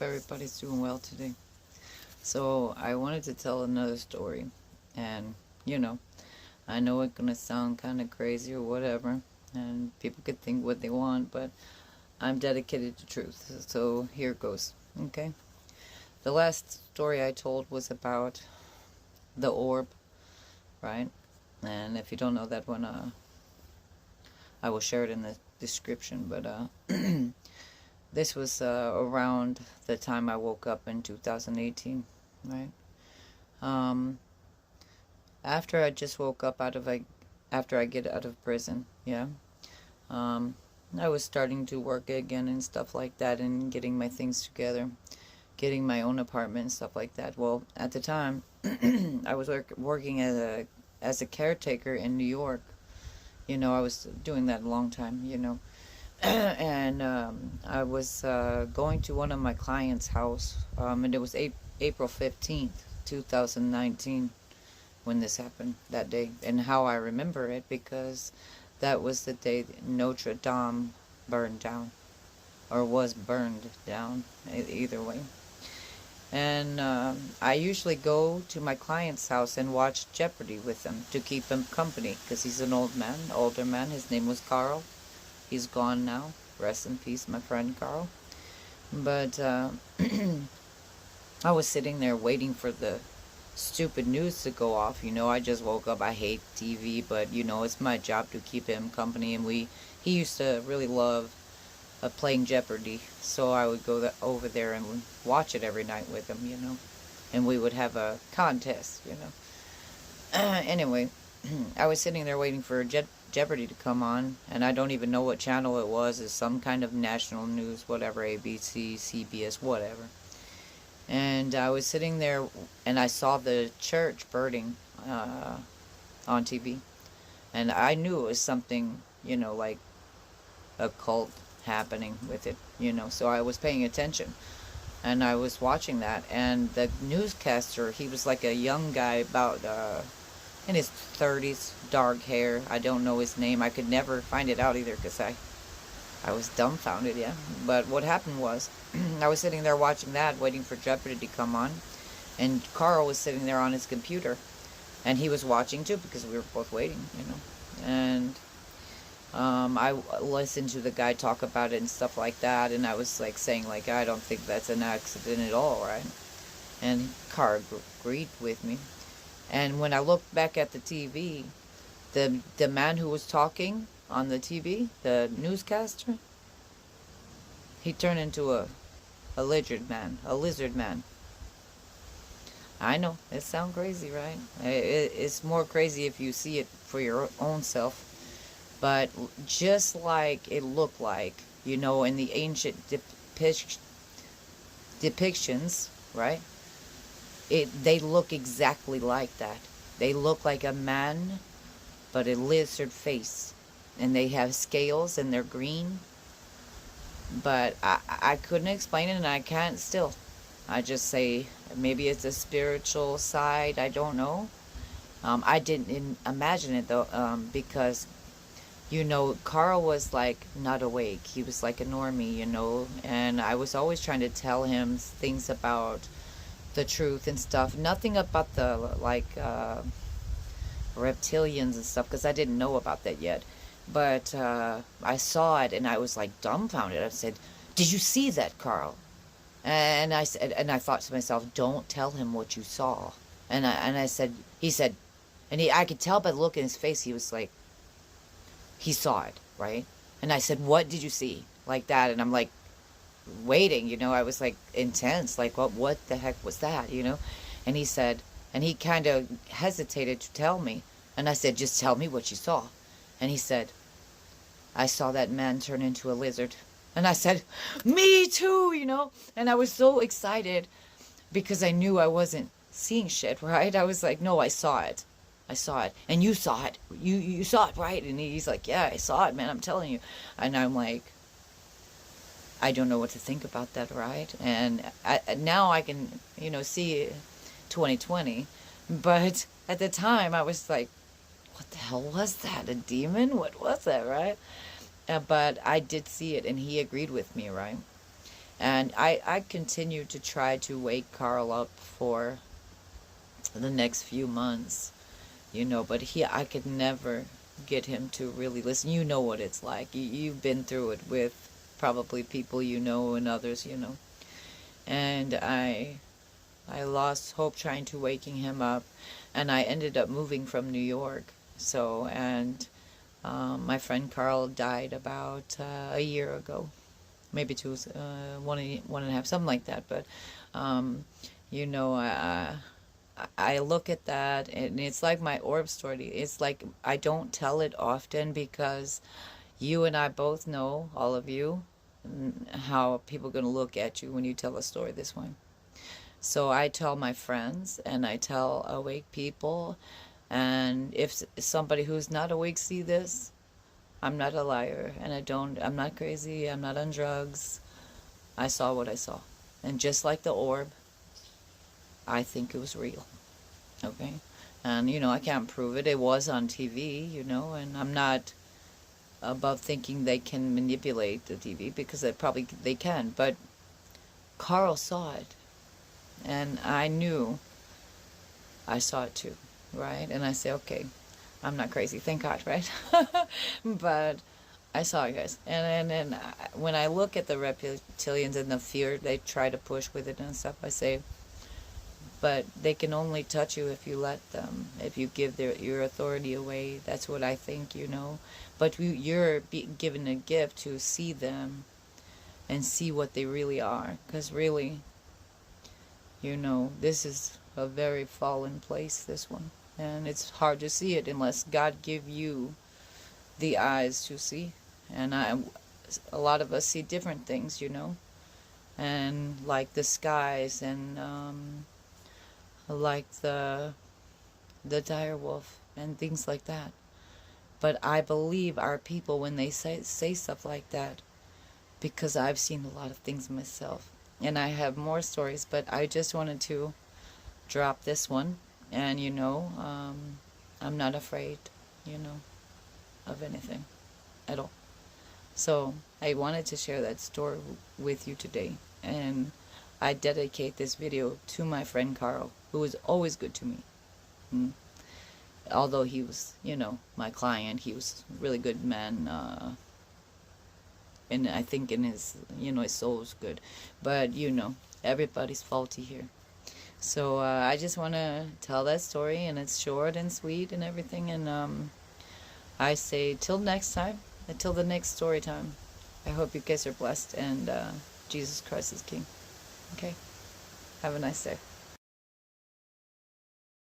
everybody's doing well today. So, I wanted to tell another story. And, you know, I know it's gonna sound kind of crazy or whatever, and people could think what they want, but I'm dedicated to truth. So, here it goes. Okay? The last story I told was about the orb, right? And if you don't know that one, I will share it in the description. But, this was around the time I woke up in 2018, right? Um, after I just woke up after I get out of prison, yeah. Um, I was starting to work again and stuff like that, and getting my things together, getting my own apartment and stuff like that. Well, at the time, I was working as a caretaker in New York. I was doing that a long time. And I was going to one of my clients' house, and it was April 15th, 2019, when this happened that day. And how I remember it, because that was the day Notre Dame burned down, or was burned down, either way. And I usually go to my client's house and watch Jeopardy with him to keep him company, because he's an older man. His name was Karl. He's gone now. Rest in peace, my friend Karl. But I was sitting there waiting for the stupid news to go off. I just woke up. I hate TV, but it's my job to keep him company. And he used to really love playing Jeopardy, so I would go over there and watch it every night with him. And we would have a contest. Anyway, I was sitting there waiting for Jeopardy to come on, and I don't even know what channel it was. It's some kind of national news, whatever, ABC, CBS, whatever. And I was sitting there, and I saw the church burning on TV. And I knew it was something, like a cult happening with it, So I was paying attention, and I was watching that. And the newscaster, he was like a young guy, about in his 30s, dark hair. I don't know his name. I could never find it out either, because I was dumbfounded, yeah. But what happened was, I was sitting there watching that, waiting for Jeopardy to come on, and Karl was sitting there on his computer, and he was watching too, because we were both waiting. And I listened to the guy talk about it and stuff like that, and I was like saying, like, I don't think that's an accident at all, right? And Karl agreed with me. And when I looked back at the TV, the man who was talking on the TV, the newscaster, he turned into a lizard man. I know, it sounds crazy, right? It's more crazy if you see it for your own self. But just like it looked like, in the ancient depictions, right? They look exactly like that. They look like a man, but a lizard face. And they have scales, and they're green. But I couldn't explain it, and I can't still. I just say, maybe it's a spiritual side, I don't know. I didn't imagine it, though, because, Karl was, like, not awake. He was like a normie, and I was always trying to tell him things about the truth and stuff. Nothing about the, like, reptilians and stuff, because I didn't know about that yet. But I saw it, and I was, like, dumbfounded. I said, "Did you see that, Karl?" And I said, and I thought to myself, "Don't tell him what you saw." And I said, he said, and I could tell by the look in his face, he was like, he saw it, right? And I said, "What did you see?" Like that, and I'm like, waiting, I was like intense, like, what the heck was that, And he said, and he kind of hesitated to tell me, and I said, "Just tell me what you saw." And he said, "I saw that man turn into a lizard." And I said, "Me too," and I was so excited, because I knew I wasn't seeing shit, right? I was like, "No, I saw it. And you saw it. You saw it, right?" And he's like, "Yeah, I saw it, man, I'm telling you." And I'm like, I don't know what to think about that, right? And now I can, see 2020. But at the time, I was like, what the hell was that? A demon? What was that, right? But I did see it, and he agreed with me, right? And I continue to try to wake Karl up for the next few months, but I could never get him to really listen. You know what it's like. You've been through it with probably people and others. And I lost hope trying to waking him up, and I ended up moving from New York. So, and my friend Karl died about a year ago, maybe two, one and a half, something like that. But, you know, I look at that, and it's like my orb story. It's like I don't tell it often because you and I both know, all of you, how people are going to look at you when you tell a story this way. So I tell my friends and I tell awake people, and if somebody who's not awake see this, I'm not a liar, and I'm not crazy, I'm not on drugs. I saw what I saw. And just like the orb, I think it was real. Okay? And, I can't prove it. It was on TV, and I'm not above thinking they can manipulate the TV, because they can. But Karl saw it. And I knew I saw it too, right? And I say, okay, I'm not crazy, thank God, right? But I saw it, guys. And when I look at the reptilians and the fear they try to push with it and stuff, I say, but they can only touch you if you let them, if you give your authority away. That's what I think, But you're given a gift to see them and see what they really are. Because really, this is a very fallen place, this one. And it's hard to see it unless God give you the eyes to see. And a lot of us see different things, And like the skies, and like the dire wolf and things like that. But I believe our people when they say stuff like that, because I've seen a lot of things myself. And I have more stories, but I just wanted to drop this one. And, I'm not afraid, of anything at all. So I wanted to share that story with you today. And I dedicate this video to my friend Karl, who was always good to me. Although he was, my client, he was a really good man. And I think in his, his soul's good. But, everybody's faulty here. So I just want to tell that story, and it's short and sweet and everything. And I say till next time, until the next story time. I hope you guys are blessed, and Jesus Christ is King. Okay? Have a nice day.